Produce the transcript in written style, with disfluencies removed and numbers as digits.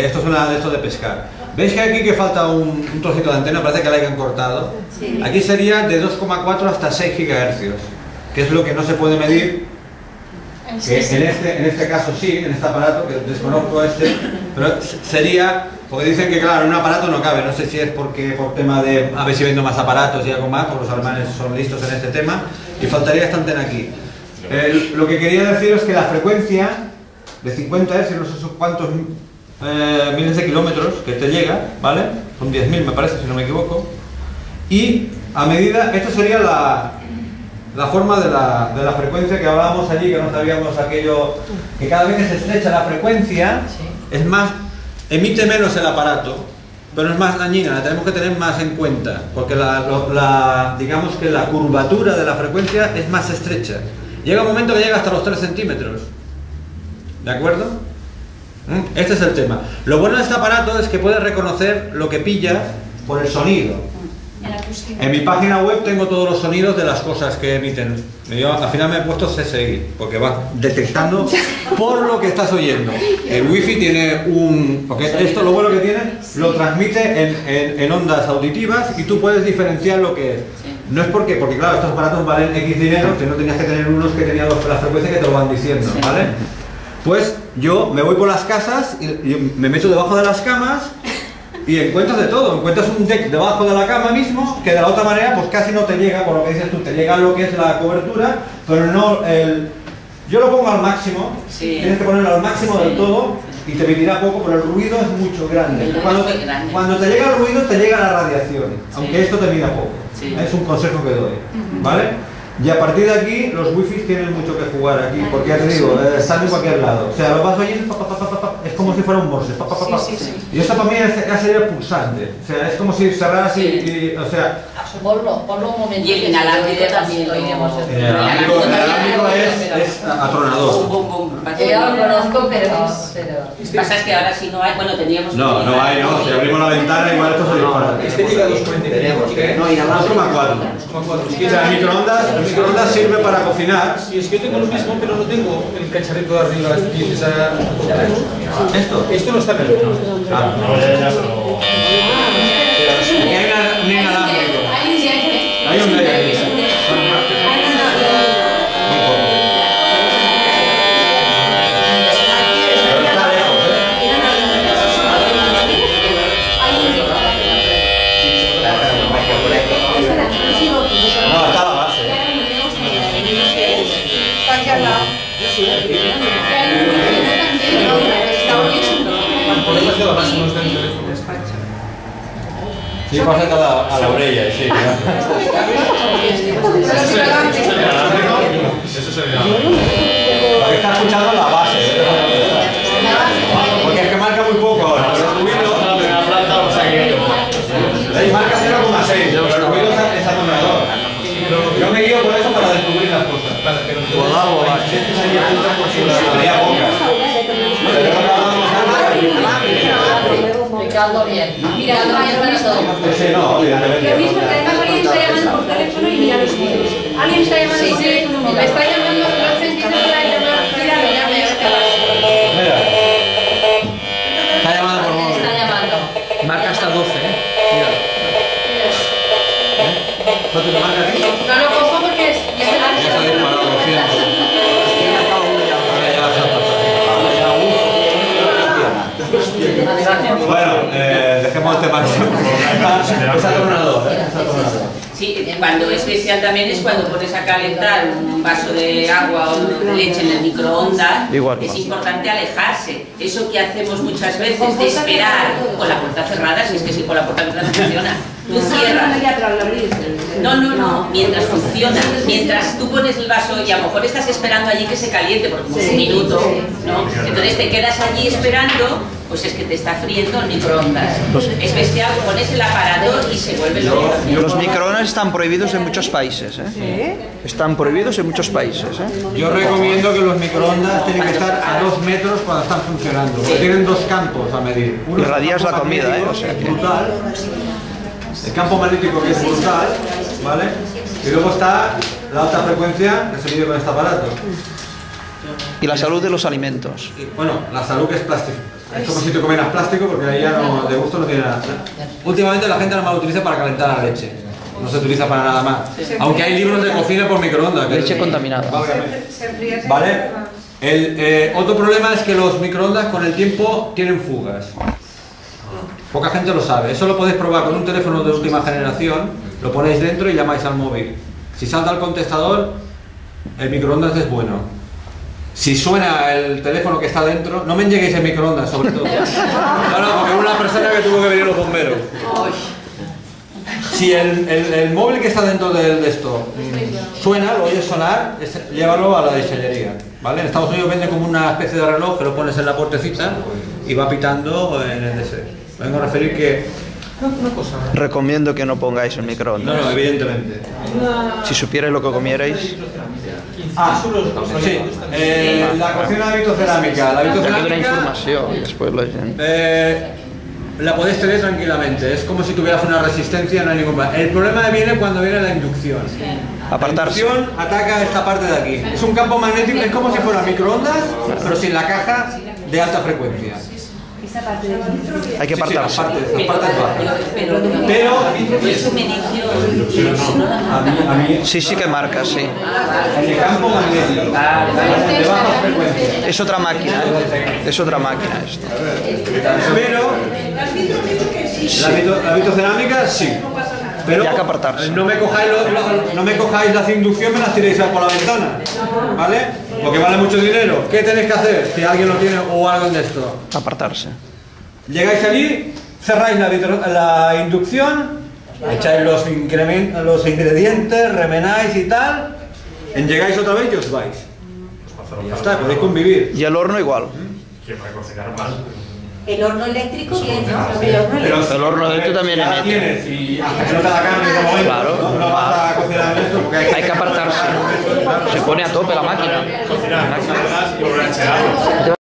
Esto es una de estos de pescar. ¿Veis que aquí que falta un trocito de antena? Parece que la hayan cortado. Sí. Aquí sería de 2,4 hasta 6 GHz, que es lo que no se puede medir. Que en este caso sí, en este aparato, que desconozco pero sería, porque dicen que claro, en un aparato no cabe, no sé si es porque por tema de a ver si vendo más aparatos y algo más, porque los alemanes son listos en este tema, y faltaría esta antena aquí. Lo que quería decir es que la frecuencia de 50 Hz, no sé cuántos miles de kilómetros que te llega, ¿vale? Son 10.000 me parece, si no me equivoco, y a medida, esto sería la forma de la frecuencia que hablábamos allí, que no sabíamos aquello, que cada vez que se estrecha la frecuencia, es más, emite menos el aparato, pero es más dañina, la tenemos que tener más en cuenta, porque digamos que la curvatura de la frecuencia es más estrecha. Llega un momento que llega hasta los 3 centímetros, ¿de acuerdo? Este es el tema. Lo bueno de este aparato es que puede reconocer lo que pilla por el sonido. En mi página web tengo todos los sonidos de las cosas que emiten. Yo al final me he puesto CSI, porque va detectando por lo que estás oyendo. El wifi tiene porque esto lo bueno que tiene, lo transmite en ondas auditivas y tú puedes diferenciar lo que es. No es porque claro, estos aparatos valen X dinero, que no tenías que tener unos que tenían la frecuencia que te lo van diciendo, ¿vale? Pues yo me voy por las casas y me meto debajo de las camas y encuentras de todo. Encuentras un deck debajo de la cama mismo que de la otra manera pues casi no te llega, por lo que dices tú, te llega lo que es la cobertura, pero no yo lo pongo al máximo, tienes que ponerlo al máximo del todo y te emitirá poco, pero el ruido es mucho grande. Cuando te llega el ruido te llega la radiación, aunque esto te mida poco. Es un consejo que doy, ¿vale? Y a partir de aquí, los wifi tienen mucho que jugar aquí, porque ya te digo, están en cualquier lado. O sea, lo vas oyendo, es como si fuera un morse. Y esto para mí ya sería pulsante. O sea, es como si cerraras o sea... Ponlo un momento. Y el inalámbrico también oiremos. El inalámbrico es atronador. Yo lo conozco, pero... Lo que pasa es que ahora sí no hay, bueno, teníamos... No hay. Si abrimos la ventana, igual esto se dispara. Este llega a 2,45. No, 2,4. O sea, el microondas sirve para cocinar. Sí, es que yo tengo lo mismo, pero no tengo el cacharrito de arriba. Esto no está en el... Aquí hay un inalámbrico. Hay un de ahí. Sí, pasa a la orella, sí. Porque está escuchando la base. Porque es que marca muy poco ahora. Marca 0,6, pero el ruido es atonador. Yo me guío por eso para descubrir las cosas. Sería pocas. Mirando bien para todo. Sí, no, Lo mismo que además alguien está llamando por teléfono y mira los vídeos. Alguien está llamando por teléfono. Me está llamando, no he sentido para llamar. Llame. Mira. Está llamando por móvil. Está llamando. Marca hasta 12, Mira. ¿No te lo marca aquí? No lo cojo porque ya se Ya se ha disparado, lo siento. Bueno, dejemos el tema. Es atronador, Sí, cuando es especial también es cuando pones a calentar un vaso de agua o leche en el microondas. Es importante alejarse. Eso que hacemos muchas veces de esperar con la puerta cerrada, si es que si con la puerta cerrada no funciona. Tú cierras. No, mientras funciona, mientras tú pones el vaso y a lo mejor estás esperando allí que se caliente por un minuto, ¿no? Entonces te quedas allí esperando, pues es que te está friendo el microondas. Es bestial, pones el aparato y se vuelve loco. Los microondas están prohibidos en muchos países, Están prohibidos en muchos países, Yo recomiendo que los microondas tienen que estar a 2 metros cuando están funcionando, porque tienen 2 campos a medir. Y radias la comida, o sea que... brutal. El campo magnético que es brutal, ¿vale? Y luego está la alta frecuencia que se mide con este aparato. Y la salud de los alimentos. Y, bueno, la salud que es plástico. Es como si te comieras plástico porque ahí ya no, de gusto no tiene nada. Últimamente la gente nada más lo utiliza para calentar la leche. No se utiliza para nada más. Aunque hay libros de cocina por microondas. Leche contaminada. ¿Vale? Otro problema es que los microondas con el tiempo tienen fugas. Poca gente lo sabe. Eso lo podéis probar con un teléfono de última generación. Lo ponéis dentro y llamáis al móvil. Si salta el contestador, el microondas es bueno. Si suena el teléfono que está dentro, no me lleguéis el microondas, sobre todo. No, porque una persona que tuvo que venir los bomberos. Si el móvil que está dentro de esto suena, lo oyes sonar, llévalo a la diseñería, ¿vale? En Estados Unidos vende como una especie de reloj que lo pones en la puertecita y va pitando en el deseo. Vengo a referir que... Recomiendo que no pongáis el microondas. No, evidentemente. Si supierais lo que comierais. Sí, la cocina de vitrocerámica. La Ya queda una vitrocerámica información y después la gente. la podéis tener tranquilamente. Es como si tuvieras una resistencia, no hay ningún problema. El problema viene cuando viene la inducción. Apartarse. La inducción ataca esta parte de aquí. Es un campo magnético, es como si fuera microondas, pero sin la caja de alta frecuencia. Hay que apartarse. Sí, las partes bajas. Pero es medición. Sí, sí que marca, sí. En el campo magnético, de baja frecuencia. Es otra máquina. Es otra máquina esto. Pero la vitrocerámica sí. Pero Y hay que apartarse. no me cojáis las inducción, me las tiréis por la ventana, ¿vale? Porque vale mucho dinero. ¿Qué tenéis que hacer si alguien lo tiene o algo de esto? Apartarse. Llegáis allí, cerráis la inducción, echáis los ingredientes, remenáis y tal, llegáis otra vez y os vais. Ya está, podéis convivir. Y el horno igual. El horno eléctrico bien, ¿no? El horno de esto también ya la emite. tienes y hasta que no te la carne de momento, Claro. no vas a cocinar en esto porque Hay que apartarse. Se pone a tope la máquina.